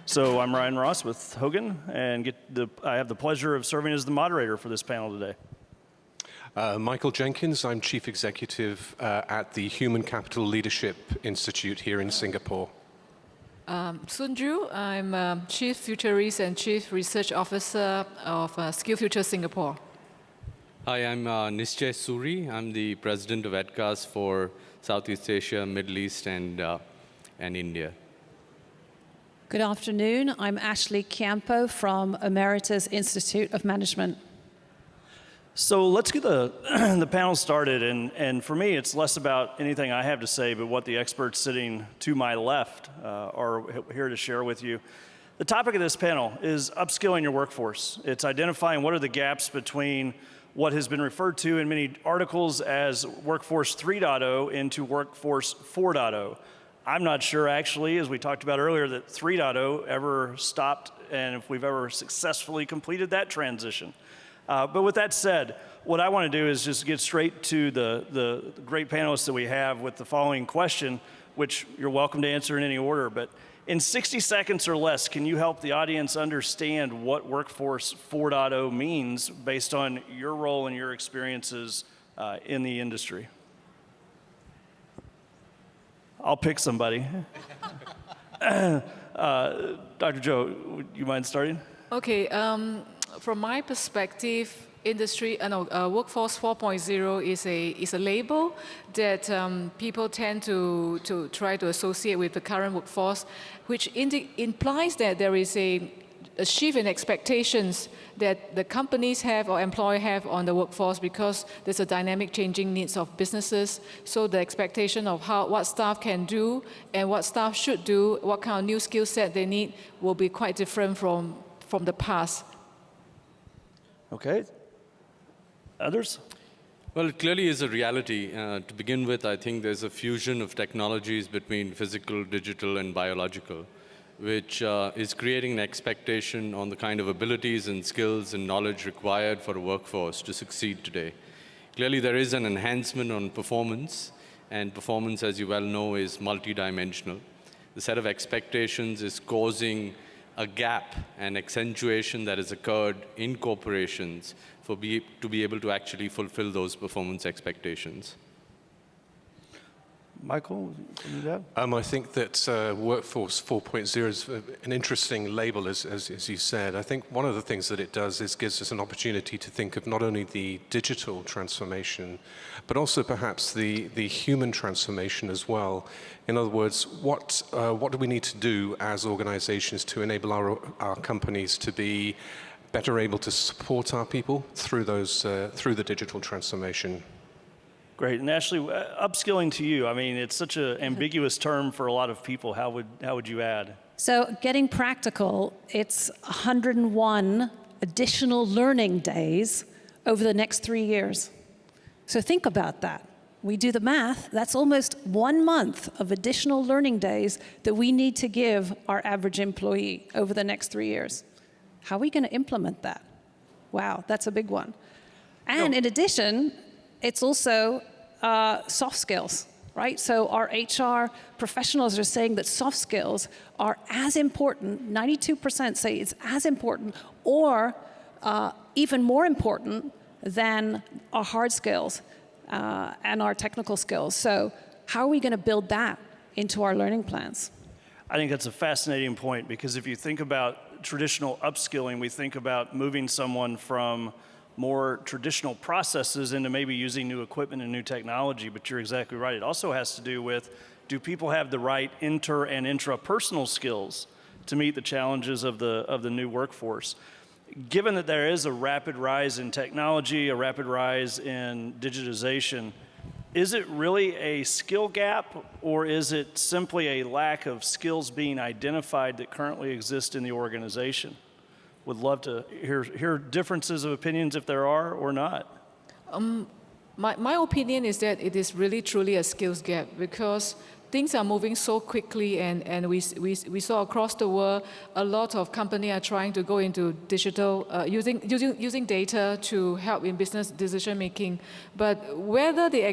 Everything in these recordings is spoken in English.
So I'm Ryan Ross with Hogan, and I have the pleasure of serving as the moderator for this panel today. Michael Jenkins, I'm Chief Executive at the Human Capital Leadership Institute here in Singapore. Sunju, I'm Chief Futurist and Chief Research Officer of SkillFuture Singapore. Hi, I'm Nischay Suri. I'm the President of EDCAS for Southeast Asia, Middle East, and India. Good afternoon. I'm Ashley Chiampo from Emeritus Institute of Management. So let's get the panel started, and for me, it's less about anything I have to say, but what the experts sitting to my left are here to share with you. The topic of this panel is upskilling your workforce. It's identifying what are the gaps between what has been referred to in many articles as Workforce 3.0 into Workforce 4.0. I'm not sure, actually, as we talked about earlier, that 3.0 ever stopped and if we've ever successfully completed that transition. But with that said, what I want to do is just get straight to the great panelists that we have with the following question, which you're welcome to answer in any order. But in 60 seconds or less, can you help the audience understand what Workforce 4.0 means based on your role and your experiences in the industry? I'll pick somebody. Dr. Joe, would you mind starting? Okay, from my perspective, Workforce 4.0 is a label that people tend to try to associate with the current workforce, which implies that there is a shift in expectations that the companies have or employers have on the workforce because there's a dynamic changing needs of businesses. So the expectation of what staff can do and what staff should do, what kind of new skill set they need will be quite different from the past. Okay. Others? Well, it clearly is a reality. To begin with, I think there's a fusion of technologies between physical, digital, and biological, which is creating an expectation on the kind of abilities and skills and knowledge required for a workforce to succeed today. Clearly, there is an enhancement on performance, and performance, as you well know, is multidimensional. The set of expectations is causing a gap and accentuation that has occurred in corporations to be able to actually fulfill those performance expectations. Michael, can you do that? I think that Workforce 4.0 is an interesting label, as you said. I think one of the things that it does is gives us an opportunity to think of not only the digital transformation, but also perhaps the human transformation as well. In other words, what do we need to do as organizations to enable our companies to be better able to support our people through the digital transformation? Great, and Ashley, upskilling to you, I mean, it's such an ambiguous term for a lot of people. How would you add? So getting practical, it's 101 additional learning days over the next 3 years. So think about that. We do the math, that's almost 1 month of additional learning days that we need to give our average employee over the next 3 years. How are we going to implement that? Wow, that's a big one. And in addition, it's also soft skills, right? So our HR professionals are saying that soft skills are as important, 92% say it's as important or even more important than our hard skills and our technical skills. So how are we going to build that into our learning plans? I think that's a fascinating point because if you think about traditional upskilling, we think about moving someone from more traditional processes into maybe using new equipment and new technology, but you're exactly right. It also has to do with, do people have the right inter and intrapersonal skills to meet the challenges of the new workforce? Given that there is a rapid rise in technology, a rapid rise in digitization, is it really a skill gap or is it simply a lack of skills being identified that currently exist in the organization? Would love to hear differences of opinions if there are or not. My opinion is that it is really truly a skills gap because things are moving so quickly, and we saw across the world a lot of companies are trying to go into digital, using data to help in business decision making. But whether the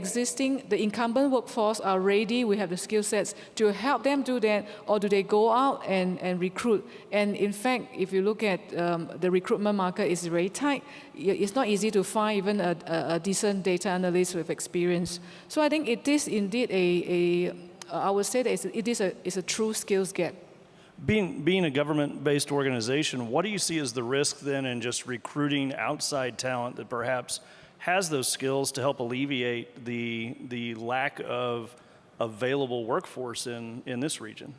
incumbent workforce are ready, we have the skill sets to help them do that, or do they go out and recruit? And in fact, if you look at the recruitment market, is very tight. It's not easy to find even a decent data analyst with experience. So I think it is indeed I would say that it is a true skills gap. Being a government-based organization, what do you see as the risk then in just recruiting outside talent that perhaps has those skills to help alleviate the lack of available workforce in this region?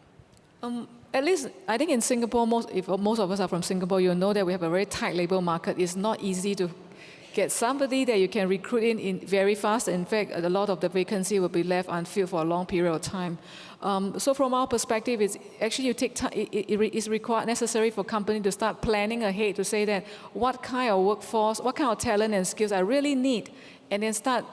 At least, I think in Singapore, if most of us are from Singapore, you'll know that we have a very tight labor market. It's not easy to get somebody that you can recruit in very fast. In fact, a lot of the vacancy will be left unfilled for a long period of time. So from our perspective, it's actually it is necessary for companies to start planning ahead to say that what kind of workforce, what kind of talent and skills I really need, and then start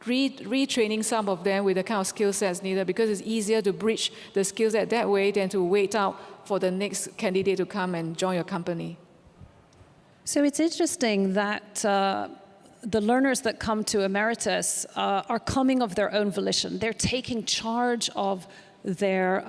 retraining some of them with the kind of skill sets needed, because it's easier to bridge the skill set that way than to wait out for the next candidate to come and join your company. So it's interesting that the learners that come to Emeritus are coming of their own volition. They're taking charge of their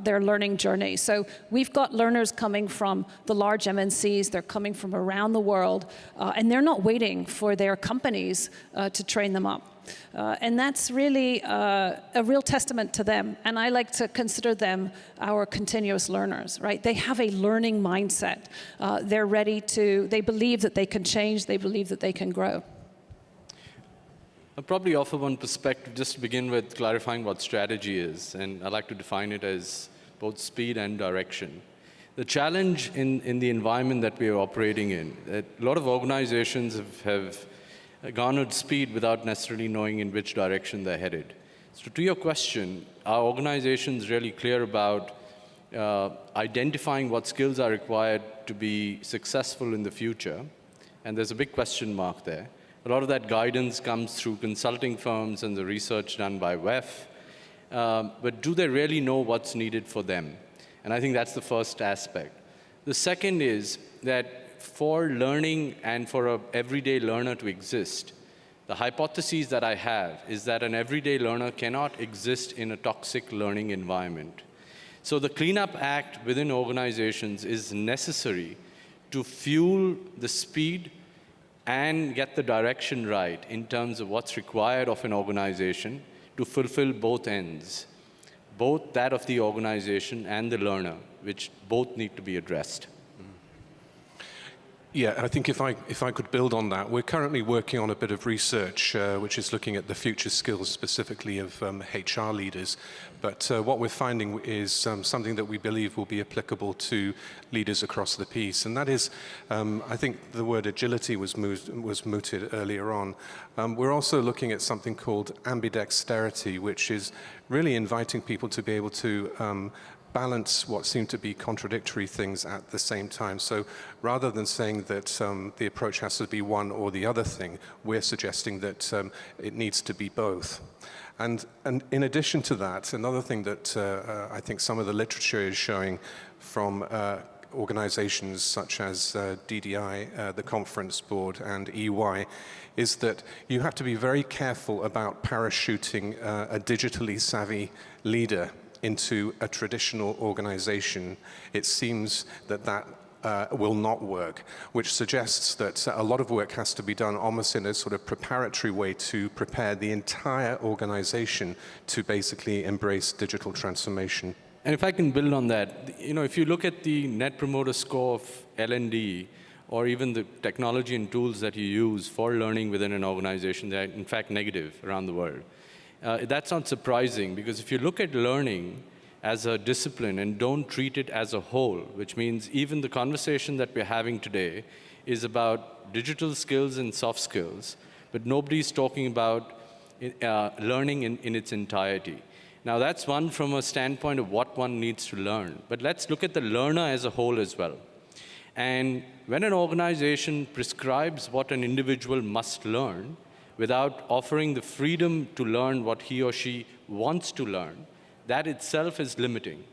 learning journey. So we've got learners coming from the large MNCs, they're coming from around the world, and they're not waiting for their companies to train them up. And that's really a real testament to them. And I like to consider them our continuous learners, right? They have a learning mindset. They're ready to, they believe that they can change, they believe that they can grow. I'll probably offer one perspective just to begin with clarifying what strategy is. And I'd like to define it as both speed and direction. The challenge in the environment that we are operating in, a lot of organizations have garnered speed without necessarily knowing in which direction they're headed. So to your question, are organizations really clear about identifying what skills are required to be successful in the future? And there's a big question mark there. A lot of that guidance comes through consulting firms and the research done by WEF. But do they really know what's needed for them? And I think that's the first aspect. The second is that for learning and for an everyday learner to exist, the hypothesis that I have is that an everyday learner cannot exist in a toxic learning environment. So the Cleanup Act within organizations is necessary to fuel the speed and get the direction right in terms of what's required of an organization to fulfill both ends, both that of the organization and the learner, which both need to be addressed. Yeah, I think if I could build on that, we're currently working on a bit of research which is looking at the future skills specifically of HR leaders. But what we're finding is something that we believe will be applicable to leaders across the piece. And that is, I think the word agility was mooted earlier on. We're also looking at something called ambidexterity, which is really inviting people to be able to balance what seem to be contradictory things at the same time. So rather than saying that the approach has to be one or the other thing, we're suggesting that it needs to be both. And in addition to that, another thing that I think some of the literature is showing from organizations such as DDI, the Conference Board, and EY, is that you have to be very careful about parachuting a digitally savvy leader into a traditional organization. It seems that will not work, which suggests that a lot of work has to be done almost in a sort of preparatory way to prepare the entire organization to basically embrace digital transformation. And if I can build on that, if you look at the Net Promoter Score of L&D, or even the technology and tools that you use for learning within an organization, they're in fact negative around the world. That's not surprising, because if you look at learning as a discipline and don't treat it as a whole, which means even the conversation that we're having today is about digital skills and soft skills, but nobody's talking about learning in its entirety. Now that's one from a standpoint of what one needs to learn, but let's look at the learner as a whole as well. And when an organization prescribes what an individual must learn, without offering the freedom to learn what he or she wants to learn, that itself is limiting.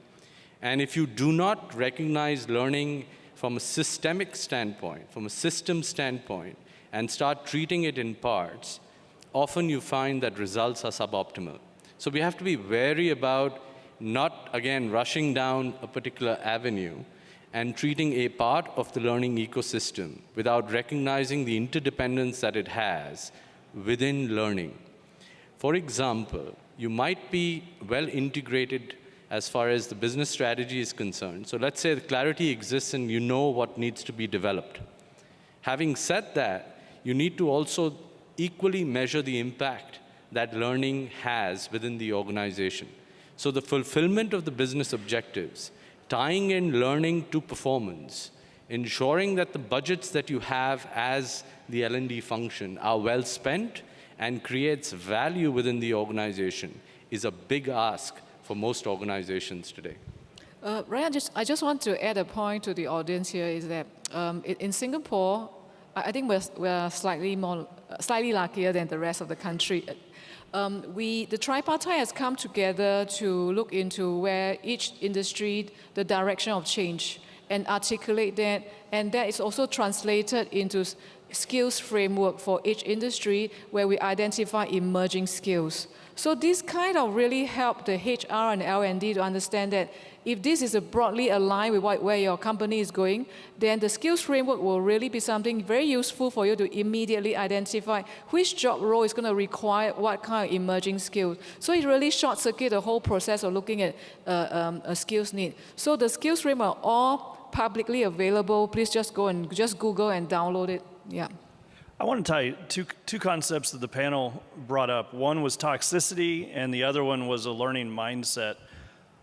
And if you do not recognize learning from a systemic standpoint, from a system standpoint, and start treating it in parts, often you find that results are suboptimal. So we have to be wary about not, again, rushing down a particular avenue and treating a part of the learning ecosystem without recognizing the interdependence that it has within learning. For example, you might be well integrated as far as the business strategy is concerned. So let's say the clarity exists and you know what needs to be developed. Having said that, you need to also equally measure the impact that learning has within the organization. So the fulfillment of the business objectives, tying in learning to performance, ensuring that the budgets that you have as the L&D function are well spent and creates value within the organization is a big ask for most organizations today. Ryan, I just want to add a point to the audience here is that in Singapore, I think we're slightly luckier than the rest of the country. The tripartite has come together to look into where each industry, the direction of change, and articulate that. And that is also translated into skills framework for each industry where we identify emerging skills. So this kind of really helped the HR and L&D to understand that if this is broadly aligned with where your company is going, then the skills framework will really be something very useful for you to immediately identify which job role is going to require what kind of emerging skills. So it really short-circuits the whole process of looking at a skills need. So the skills framework are all publicly available. Please just go and just Google and download it. Yeah. I want to tie two concepts that the panel brought up. One was toxicity, and the other one was a learning mindset.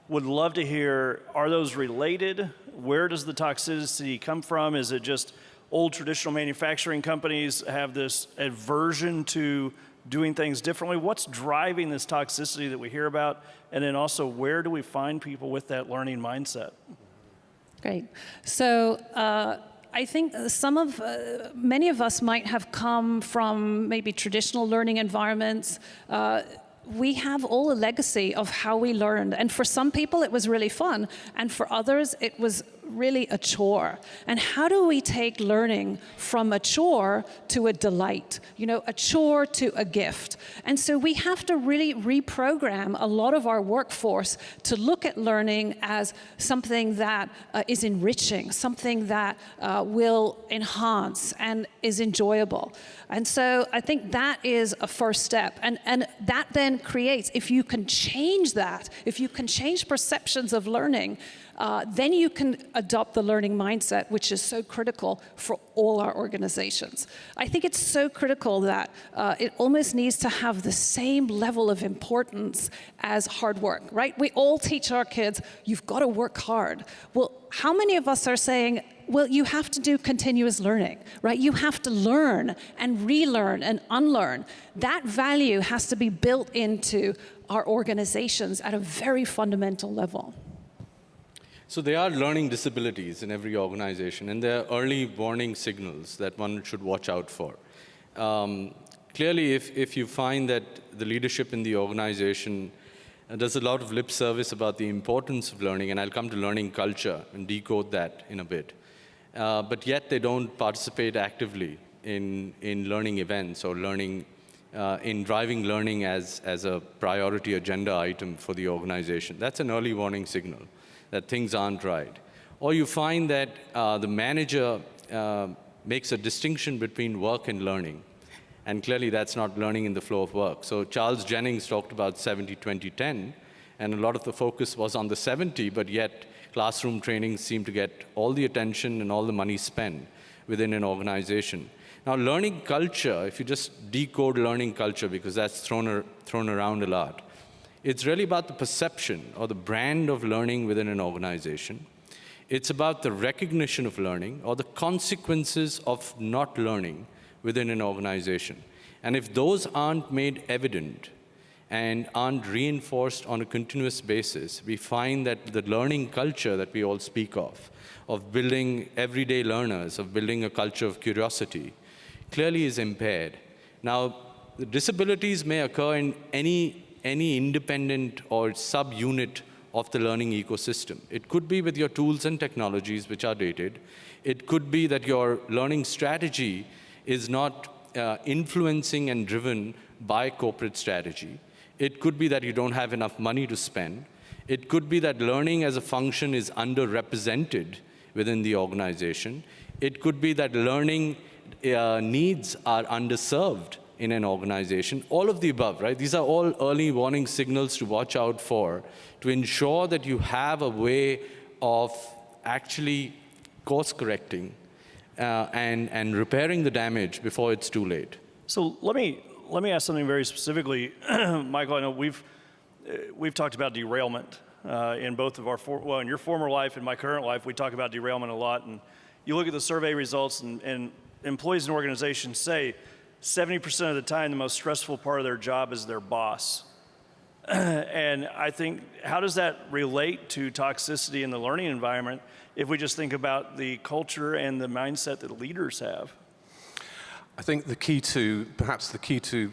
Would love to hear, are those related? Where does the toxicity come from? Is it just old traditional manufacturing companies have this aversion to doing things differently? What's driving this toxicity that we hear about? And then also, where do we find people with that learning mindset? Great. So I think many of us might have come from maybe traditional learning environments. We have all a legacy of how we learned. And for some people, it was really fun. And for others, it was really a chore. And how do we take learning from a chore to a delight? You know, a chore to a gift. And so we have to really reprogram a lot of our workforce to look at learning as something that is enriching, something that will enhance and is enjoyable. And so I think that is a first step. And that then creates, if you can change that, if you can change perceptions of learning, then you can adopt the learning mindset, which is so critical for all our organizations. I think it's so critical that it almost needs to have the same level of importance as hard work, right? We all teach our kids, you've got to work hard. Well, how many of us are saying, well, you have to do continuous learning, right? You have to learn and relearn and unlearn. That value has to be built into our organizations at a very fundamental level. So there are learning disabilities in every organization, and there are early warning signals that one should watch out for. Clearly, if you find that the leadership in the organization does a lot of lip service about the importance of learning, and I'll come to learning culture and decode that in a bit, but yet they don't participate actively in learning events or learning, in driving learning as a priority agenda item for the organization. That's an early warning signal that things aren't right. Or you find that the manager makes a distinction between work and learning. And clearly that's not learning in the flow of work. So Charles Jennings talked about 70-20-10, and a lot of the focus was on the 70, but yet classroom training seemed to get all the attention and all the money spent within an organization. Now learning culture, if you just decode learning culture, because that's thrown around a lot, it's really about the perception or the brand of learning within an organization. It's about the recognition of learning or the consequences of not learning within an organization. And if those aren't made evident and aren't reinforced on a continuous basis, we find that the learning culture that we all speak of building everyday learners, of building a culture of curiosity, clearly is impaired. Now, the disabilities may occur in any any independent or subunit of the learning ecosystem. It could be with your tools and technologies which are dated. It could be that your learning strategy is not influencing and driven by corporate strategy. It could be that you don't have enough money to spend. It could be that learning as a function is underrepresented within the organization. It could be that learning needs are underserved in an organization. All of the above, right? These are all early warning signals to watch out for, to ensure that you have a way of actually course correcting and repairing the damage before it's too late. So let me ask something very specifically, Michael. I know we've talked about derailment in both of our in your former life and my current life. We talk about derailment a lot, and you look at the survey results, and employees in organizations say 70% of the time the most stressful part of their job is their boss. And I think, how does that relate to toxicity in the learning environment if we just think about the culture and the mindset that leaders have? I think perhaps the key to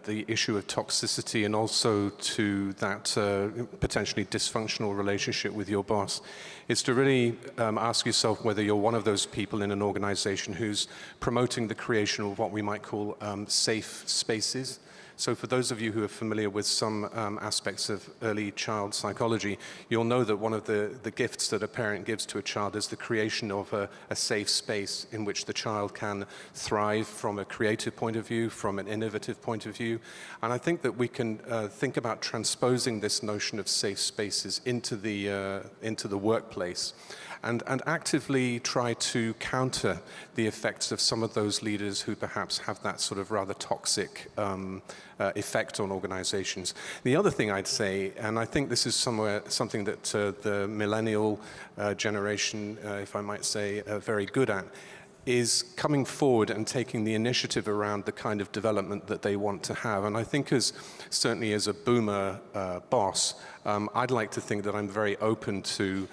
the issue of toxicity and also to that potentially dysfunctional relationship with your boss is to really ask yourself whether you're one of those people in an organization who's promoting the creation of what we might call safe spaces. So for those of you who are familiar with some aspects of early child psychology, you'll know that one of the gifts that a parent gives to a child is the creation of a safe space in which the child can thrive from a creative point of view, from an innovative point of view. And I think that we can think about transposing this notion of safe spaces into the workplace. And actively try to counter the effects of some of those leaders who perhaps have that sort of rather toxic effect on organizations. The other thing I'd say, and I think this is something that the millennial generation, if I might say, are very good at, is coming forward and taking the initiative around the kind of development that they want to have. And I think certainly as a boomer boss, I'd like to think that I'm very open to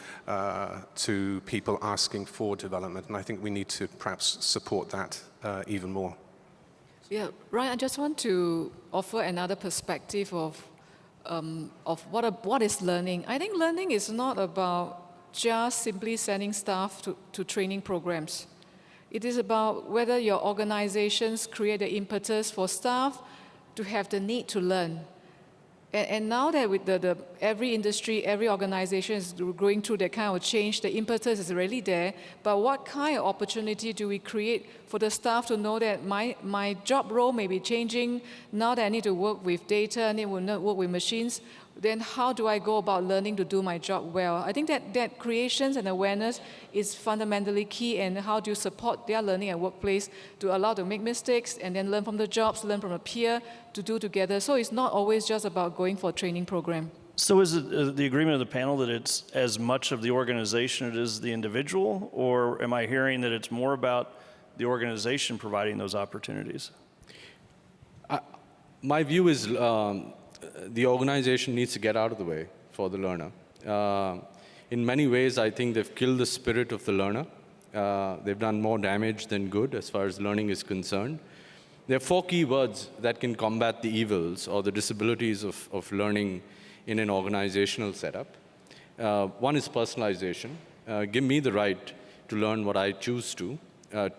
people asking for development, and I think we need to perhaps support that even more. Yeah, Ryan, I just want to offer another perspective of what is learning. I think learning is not about just simply sending staff to training programs. It is about whether your organizations create the impetus for staff to have the need to learn. And now that with every industry, every organization is going through that kind of change, the impetus is really there. But what kind of opportunity do we create for the staff to know that my job role may be changing? Now that I need to work with data, I need to work with machines, then how do I go about learning to do my job well? I think that creations and awareness is fundamentally key, and how do you support their learning at workplace to allow them to make mistakes and then learn from the jobs, learn from a peer to do together. So it's not always just about going for a training program. So is it the agreement of the panel that it's as much of the organization as it is the individual, or am I hearing that it's more about the organization providing those opportunities? My view is the organization needs to get out of the way for the learner. In many ways, I think they've killed the spirit of the learner. They've done more damage than good as far as learning is concerned. There are 4 key words that can combat the evils or the disabilities of learning in an organizational setup. One is personalization. Give me the right to learn what I choose to.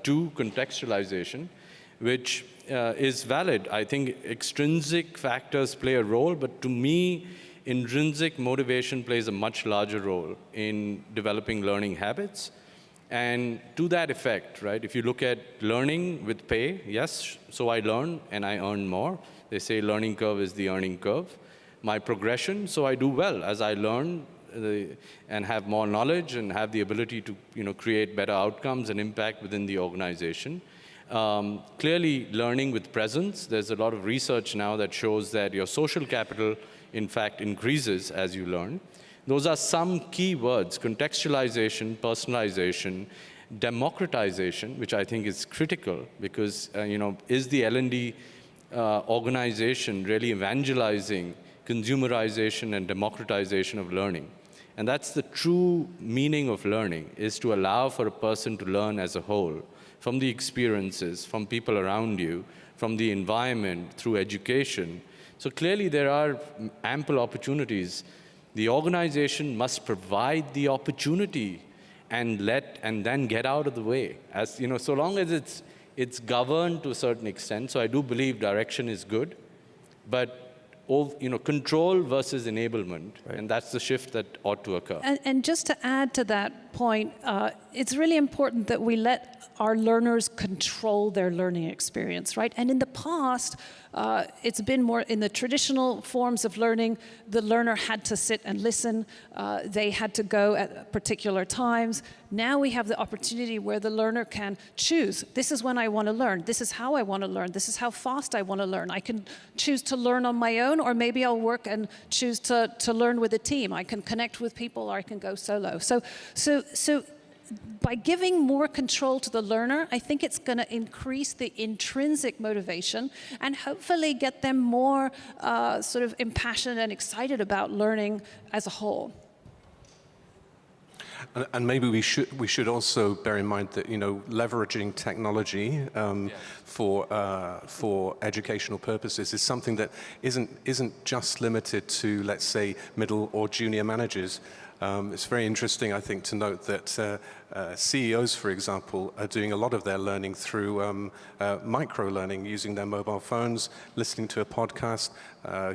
2, contextualization, which is valid. I think extrinsic factors play a role, but to me, intrinsic motivation plays a much larger role in developing learning habits. And to that effect, right, if you look at learning with pay, yes, so I learn and I earn more. They say learning curve is the earning curve. My progression, so I do well as I learn and have more knowledge and have the ability to create better outcomes and impact within the organization. Clearly, learning with presence, there's a lot of research now that shows that your social capital, in fact, increases as you learn. Those are some key words: contextualization, personalization, democratization, which I think is critical because, is the L&D organization really evangelizing consumerization and democratization of learning? And that's the true meaning of learning, is to allow for a person to learn as a whole, from the experiences, from people around you, from the environment, through education, So clearly there are ample opportunities. The organization must provide the opportunity and then get out of the way. As you know, so long as it's governed to a certain extent. So I do believe direction is good, but control versus enablement, and that's the shift that ought to occur. And just to add to that point, it's really important that we let our learners control their learning experience, right? And in the past, it's been more in the traditional forms of learning, the learner had to sit and listen, they had to go at particular times. Now we have the opportunity where the learner can choose, this is when I want to learn, this is how I want to learn, this is how fast I want to learn. I can choose to learn on my own, or maybe I'll work and choose to learn with a team. I can connect with people, or I can go solo. So by giving more control to the learner, I think it's going to increase the intrinsic motivation and hopefully get them more sort of impassioned and excited about learning as a whole. And maybe we should also bear in mind that leveraging technology for educational purposes is something that isn't just limited to, let's say, middle or junior managers. It's very interesting, I think, to note that CEOs, for example, are doing a lot of their learning through micro-learning, using their mobile phones, listening to a podcast,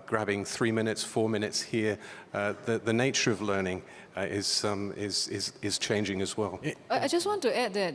grabbing 3 minutes, 4 minutes here. The nature of learning is changing as well. I just want to add that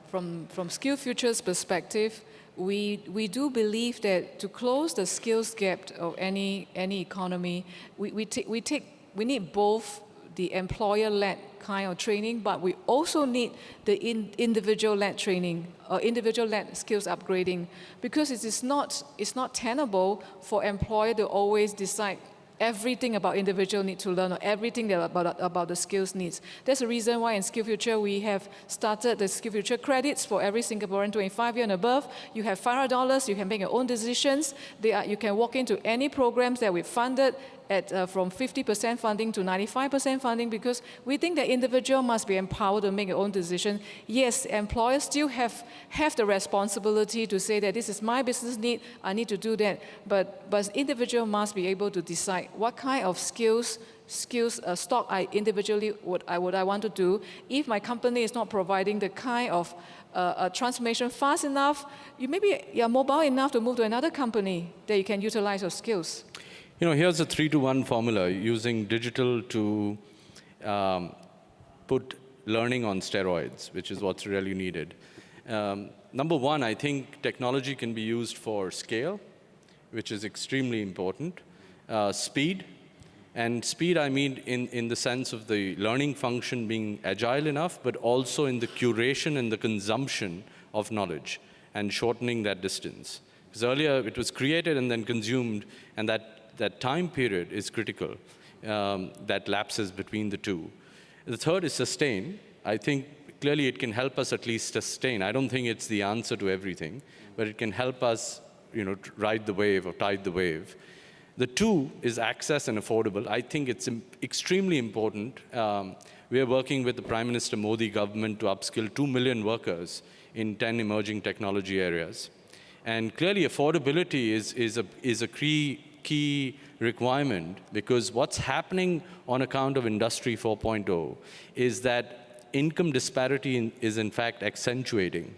from SkillFuture's perspective, we do believe that to close the skills gap of any economy, we need both the employer-led kind of training, but we also need the individual-led training, individual-led skills upgrading, because it's not tenable for employer to always decide everything about individual need to learn, or everything about the skills needs. That's the reason why in SkillFuture we have started the SkillFuture credits for every Singaporean 25 years and above. You have $500, you can make your own decisions. You can walk into any programs that we've funded at from 50% funding to 95% funding, because we think that individual must be empowered to make their own decision. Yes, employers still have the responsibility to say that this is my business need, I need to do that, but individual must be able to decide what kind of skills stock I individually would I want to do. If my company is not providing the kind of transformation fast enough, maybe you're mobile enough to move to another company that you can utilize your skills. Here's a 3-to-1 formula using digital to put learning on steroids, which is what's really needed. Number one, I think technology can be used for scale, which is extremely important. Speed, and speed I mean in the sense of the learning function being agile enough, but also in the curation and the consumption of knowledge and shortening that distance. Because earlier it was created and then consumed, and that time period is critical, that lapses between the two. The third is sustain. I think clearly it can help us at least sustain. I don't think it's the answer to everything, but it can help us ride the wave or tide the wave. The two is access and affordable. I think it's extremely important. We are working with the Prime Minister Modi government to upskill 2 million workers in 10 emerging technology areas. And clearly affordability is a key requirement, because what's happening on account of Industry 4.0 is that income disparity is in fact accentuating.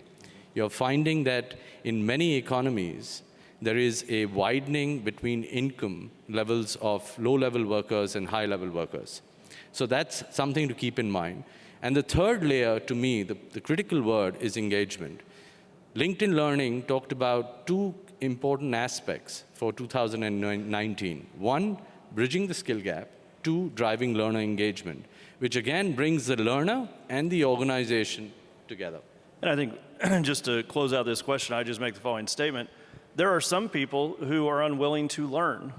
You're finding that in many economies, there is a widening between income levels of low-level workers and high-level workers. So that's something to keep in mind. And the third layer, to me, the critical word is engagement. LinkedIn Learning talked about two important aspects for 2019. One, bridging the skill gap. Two, driving learner engagement, which again brings the learner and the organization together. And I think just to close out this question, I just make the following statement. There are some people who are unwilling to learn.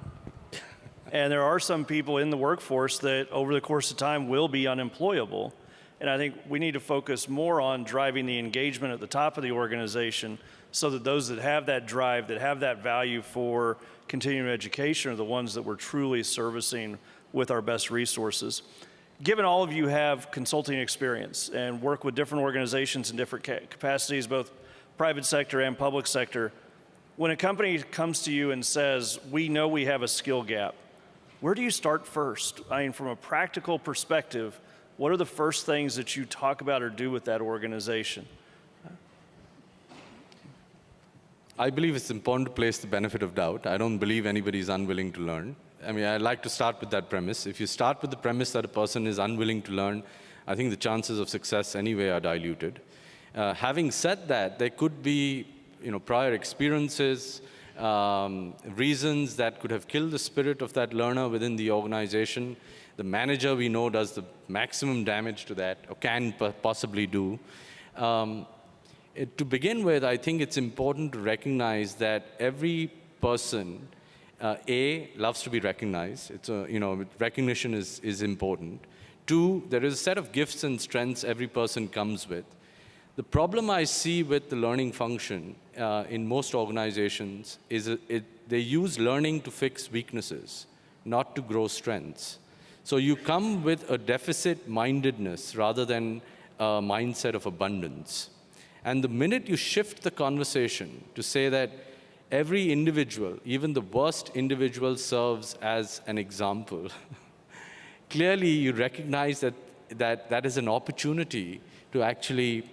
And there are some people in the workforce that over the course of time will be unemployable. And I think we need to focus more on driving the engagement at the top of the organization, so that those that have that drive, that have that value for continuing education, are the ones that we're truly servicing with our best resources. Given all of you have consulting experience and work with different organizations in different capacities, both private sector and public sector, when a company comes to you and says, we know we have a skill gap, where do you start first? I mean, from a practical perspective, what are the first things that you talk about or do with that organization? I believe it's important to place the benefit of doubt. I don't believe anybody is unwilling to learn. I mean, I'd like to start with that premise. If you start with the premise that a person is unwilling to learn, I think the chances of success anyway are diluted. Having said that, there could be prior experiences, reasons that could have killed the spirit of that learner within the organization. The manager, we know, does the maximum damage to that, or can possibly do. To begin with, I think it's important to recognize that every person, loves to be recognized. Recognition is important. 2, there is a set of gifts and strengths every person comes with. The problem I see with the learning function in most organizations is they use learning to fix weaknesses, not to grow strengths. So you come with a deficit-mindedness rather than a mindset of abundance. And the minute you shift the conversation to say that every individual, even the worst individual, serves as an example, clearly you recognize that is an opportunity to actually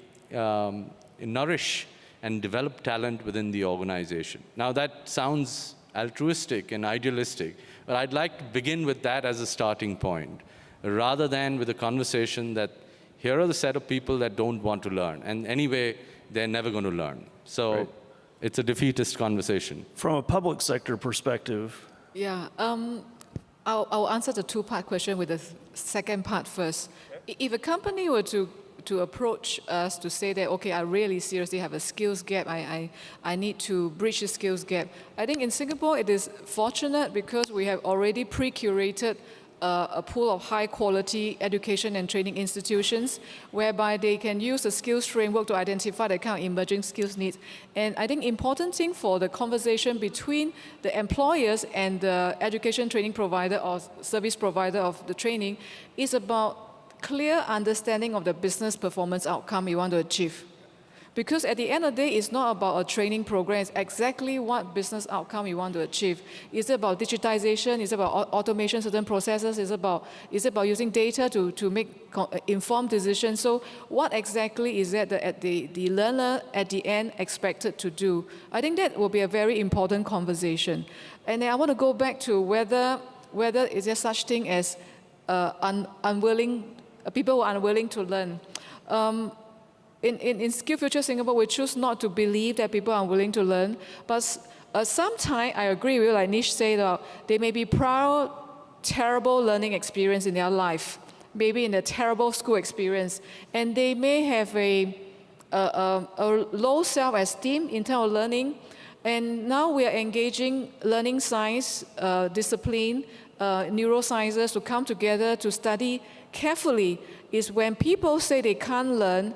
nourish and develop talent within the organization. Now that sounds altruistic and idealistic, but I'd like to begin with that as a starting point, rather than with a conversation that here are the set of people that don't want to learn, and anyway, they're never going to learn. So right. It's a defeatist conversation. From a public sector perspective. Yeah, I'll answer the two-part question with the second part first. Okay. If a company were to approach us to say that, okay, I really seriously have a skills gap, I need to bridge the skills gap. I think in Singapore it is fortunate because we have already pre-curated a pool of high-quality education and training institutions whereby they can use the skills framework to identify the kind of emerging skills needs. And I think important thing for the conversation between the employers and the education training provider or service provider of the training is about clear understanding of the business performance outcome you want to achieve. Because at the end of the day, it's not about a training program, it's exactly what business outcome you want to achieve. Is it about digitization? Is it about automation certain processes? Is it about using data to make informed decisions? So what exactly is that the learner at the end expected to do? I think that will be a very important conversation. And then I want to go back to whether is there such thing as people who are unwilling to learn. In SkillFuture Singapore, we choose not to believe that people are willing to learn, but sometimes I agree with, like Nish said, they may be proud, terrible learning experience in their life, maybe in a terrible school experience, and they may have a low self-esteem in terms of learning, and now we are engaging learning science, discipline, neurosciences to come together to study carefully is when people say they can't learn,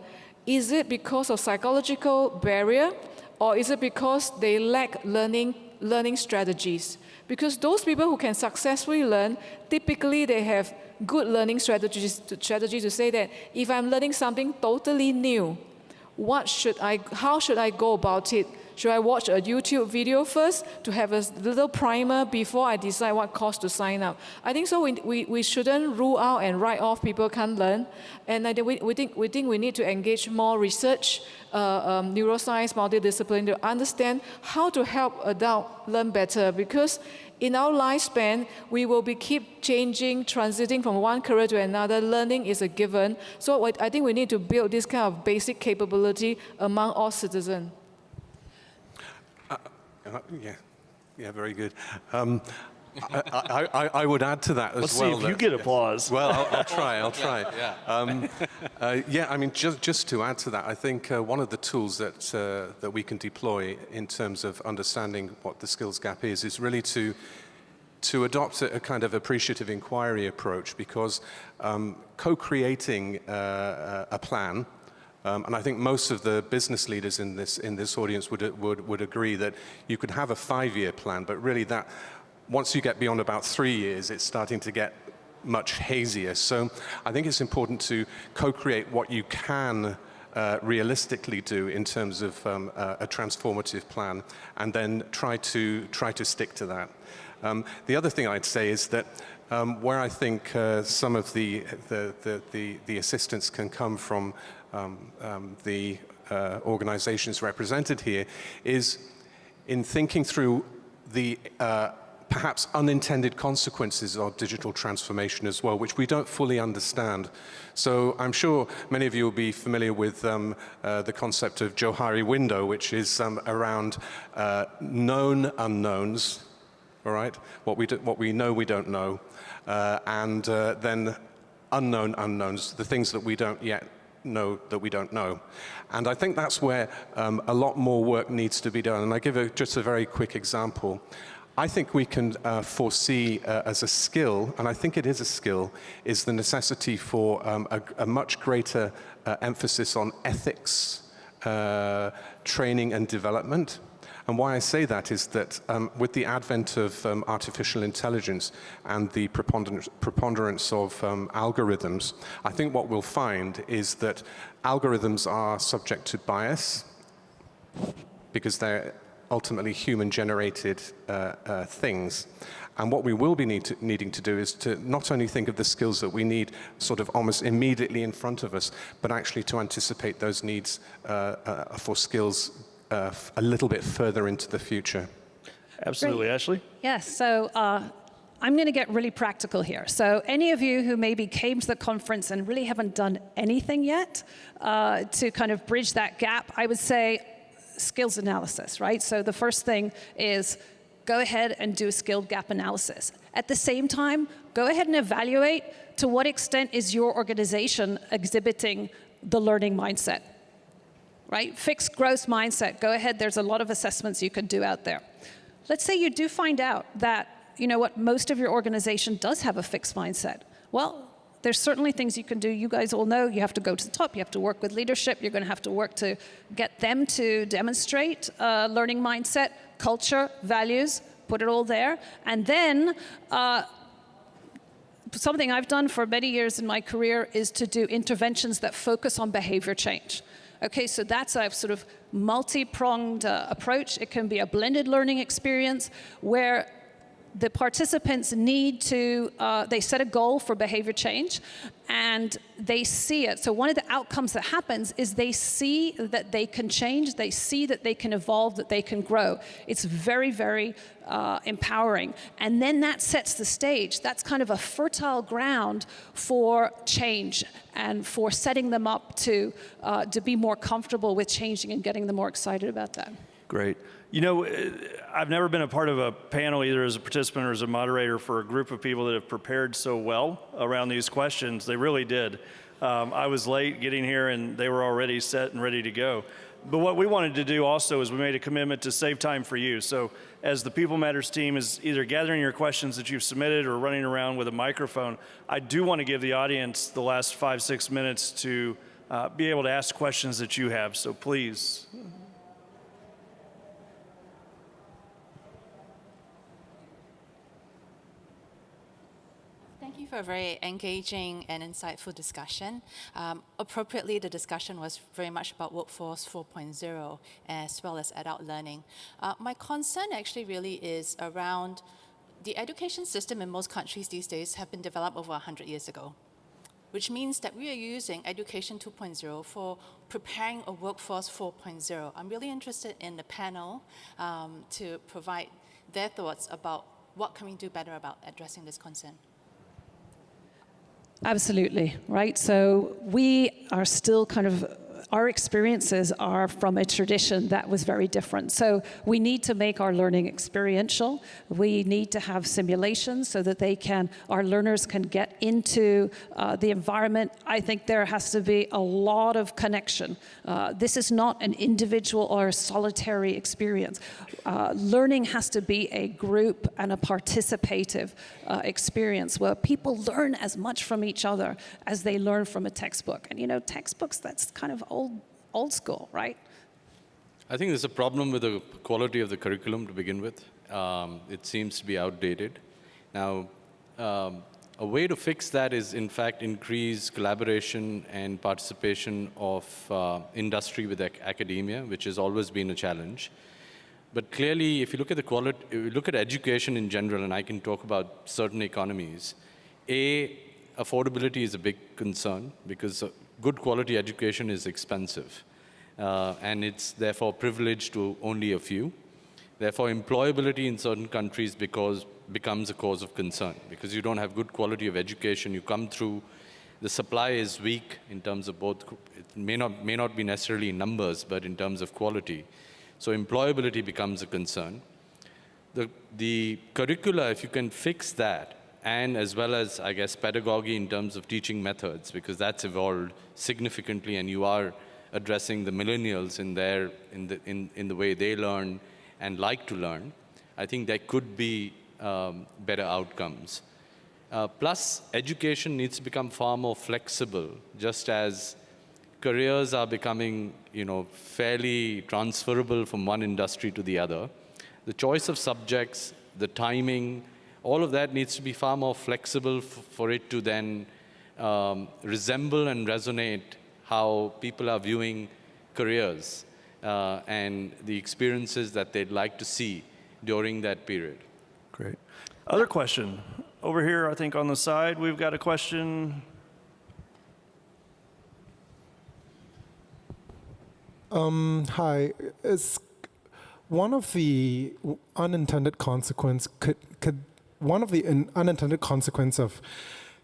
is it because of psychological barrier, or is it because they lack learning strategies? Because those people who can successfully learn, typically they have good learning strategies to say that if I'm learning something totally new, how should I go about it? Should I watch a YouTube video first to have a little primer before I decide what course to sign up? I think so. We shouldn't rule out and write off people can't learn. And I think we think we need to engage more research, neuroscience, multidiscipline to understand how to help adults learn better. Because in our lifespan, we will keep changing, transiting from one career to another. Learning is a given. So I think we need to build this kind of basic capability among all citizens. Yeah, very good. I would add to that as Let's well. Let's see if you get applause. Well, I'll try. Yeah. I mean, just to add to that, I think one of the tools that we can deploy in terms of understanding what the skills gap is really to adopt a kind of appreciative inquiry approach, because co-creating a plan. And I think most of the business leaders in this audience would agree that you could have a 5-year plan, but really that once you get beyond about 3 years, it's starting to get much hazier. So I think it's important to co-create what you can realistically do in terms of a transformative plan, and then try to stick to that. The other thing I'd say is that where I think some of the assistance can come from the organizations represented here is in thinking through the perhaps unintended consequences of digital transformation as well, which we don't fully understand. So I'm sure many of you will be familiar with the concept of Johari window, which is around known unknowns, all right? What we know we don't know, and then unknown unknowns, the things that we don't yet know that we don't know. And I think that's where a lot more work needs to be done. And I give just a very quick example. I think we can foresee as a skill, and I think it is a skill, is the necessity for a much greater emphasis on ethics, training and development. And why I say that is that with the advent of artificial intelligence and the preponderance of algorithms, I think what we'll find is that algorithms are subject to bias because they're ultimately human-generated things. And what we will be needing to do is to not only think of the skills that we need sort of almost immediately in front of us, but actually to anticipate those needs for skills a little bit further into the future. Absolutely. Great. Ashley? Yes, so I'm going to get really practical here. So any of you who maybe came to the conference and really haven't done anything yet to kind of bridge that gap, I would say skills analysis, right? So the first thing is go ahead and do a skilled gap analysis. At the same time, go ahead and evaluate to what extent is your organization exhibiting the learning mindset. Right? Fixed growth mindset. Go ahead, there's a lot of assessments you can do out there. Let's say you do find out that, you know what, most of your organization does have a fixed mindset. Well, there's certainly things you can do. You guys all know you have to go to the top, you have to work with leadership, you're going to have to work to get them to demonstrate learning mindset, culture, values, put it all there. And then something I've done for many years in my career is to do interventions that focus on behavior change. Okay, so that's a sort of multi-pronged approach. It can be a blended learning experience where the participants need to, they set a goal for behavior change and they see it. So one of the outcomes that happens is they see that they can change, they see that they can evolve, that they can grow. It's very, very empowering. And then that sets the stage. That's kind of a fertile ground for change and for setting them up to be more comfortable with changing and getting them more excited about that. Great. You know, I've never been a part of a panel either as a participant or as a moderator for a group of people that have prepared so well around these questions. They really did. I was late getting here and they were already set and ready to go. But what we wanted to do also is we made a commitment to save time for you. So as the People Matters team is either gathering your questions that you've submitted or running around with a microphone, I do want to give the audience the last 5-6 minutes to be able to ask questions that you have. So please. Thank you for a very engaging and insightful discussion. Appropriately, the discussion was very much about Workforce 4.0 as well as adult learning. My concern actually really is around the education system in most countries these days have been developed over 100 years ago, which means that we are using Education 2.0 for preparing a Workforce 4.0. I'm really interested in the panel to provide their thoughts about what can we do better about addressing this concern. Absolutely, right? So we are still kind of, our experiences are from a tradition that was very different. So we need to make our learning experiential. We need to have simulations so that our learners can get into the environment. I think there has to be a lot of connection. This is not an individual or a solitary experience. Learning has to be a group and a participative experience where people learn as much from each other as they learn from a textbook. And you know, textbooks, that's kind of old school, right? I think there's a problem with the quality of the curriculum to begin with. It seems to be outdated. Now, A way to fix that is, in fact, increase collaboration and participation of industry with academia, which has always been a challenge. But clearly, if you look at the quality, if you look at education in general, and I can talk about certain economies, affordability is a big concern because good quality education is expensive, and it's therefore privileged to only a few. Therefore, employability in certain countries becomes a cause of concern because you don't have good quality of education. You come through, the supply is weak in terms of both, it may not be necessarily in numbers, but in terms of quality. So employability becomes a concern. The curricula, if you can fix that, and as well as, I guess, pedagogy in terms of teaching methods, because that's evolved significantly, and you are addressing the millennials in the way they learn and like to learn, I think there could be better outcomes. Plus, education needs to become far more flexible, just as careers are becoming, fairly transferable from one industry to the other. The choice of subjects, the timing, all of that needs to be far more flexible for it to then resemble and resonate how people are viewing careers and the experiences that they'd like to see during that period. Great. Other question. Over here, I think on the side, we've got a question. Hi. Is one of the unintended consequence unintended consequence of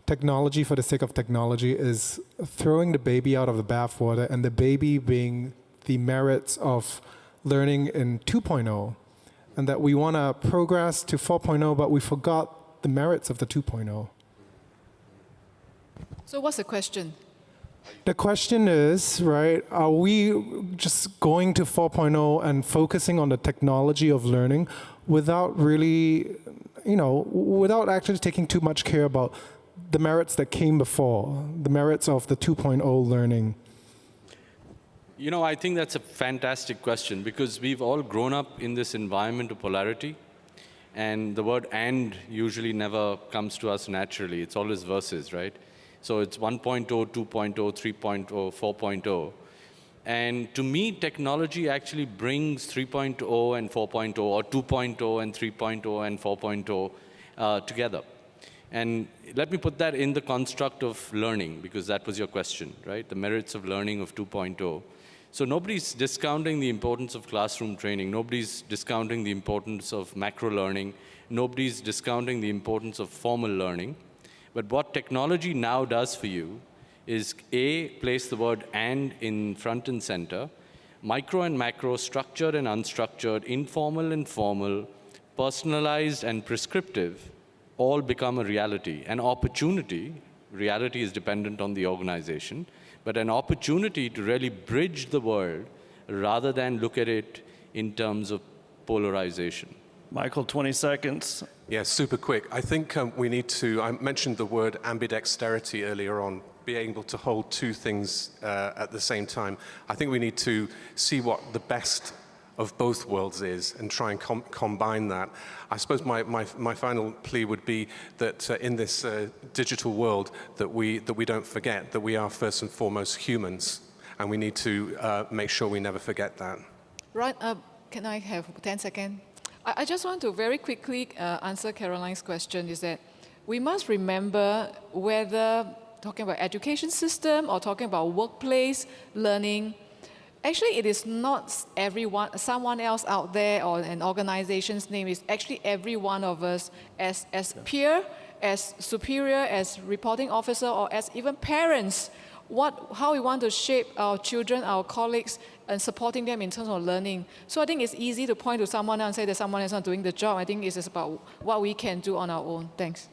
technology for the sake of technology is throwing the baby out of the bathwater, and the baby being the merits of learning in 2.0, and that we want to progress to 4.0, but we forgot the merits of the 2.0. So what's the question? The question is, right, are we just going to 4.0 and focusing on the technology of learning without really, without actually taking too much care about the merits that came before, the merits of the 2.0 learning? I think that's a fantastic question because we've all grown up in this environment of polarity, and the word "and" usually never comes to us naturally. It's always versus, right? So it's 1.0, 2.0, 3.0, 4.0. And to me, technology actually brings 3.0 and 4.0, or 2.0 and 3.0 and 4.0 together. And let me put that in the construct of learning, because that was your question, right? The merits of learning of 2.0. So nobody's discounting the importance of classroom training. Nobody's discounting the importance of macro learning. Nobody's discounting the importance of formal learning. But what technology now does for you is place the word "and" in front and center, micro and macro, structured and unstructured, informal and formal, personalized and prescriptive, all become a reality. An opportunity, reality is dependent on the organization, but an opportunity to really bridge the world rather than look at it in terms of polarization. Michael, 20 seconds. Yeah, super quick. I think we need to, I mentioned the word ambidexterity earlier on, being able to hold two things at the same time. I think we need to see what the best of both worlds is and try and combine that. I suppose my final plea would be that in this digital world that we don't forget that we are first and foremost humans, and we need to make sure we never forget that. Right, can I have 10 seconds? I just want to very quickly answer Caroline's question, is that we must remember whether talking about education system or talking about workplace learning, actually it is not someone else out there or an organization's name. It's actually every one of us as peer, as superior, as reporting officer, or as even parents, how we want to shape our children, our colleagues, and supporting them in terms of learning. So I think it's easy to point to someone else and say that someone is not doing the job. I think it's just about what we can do on our own. Thanks.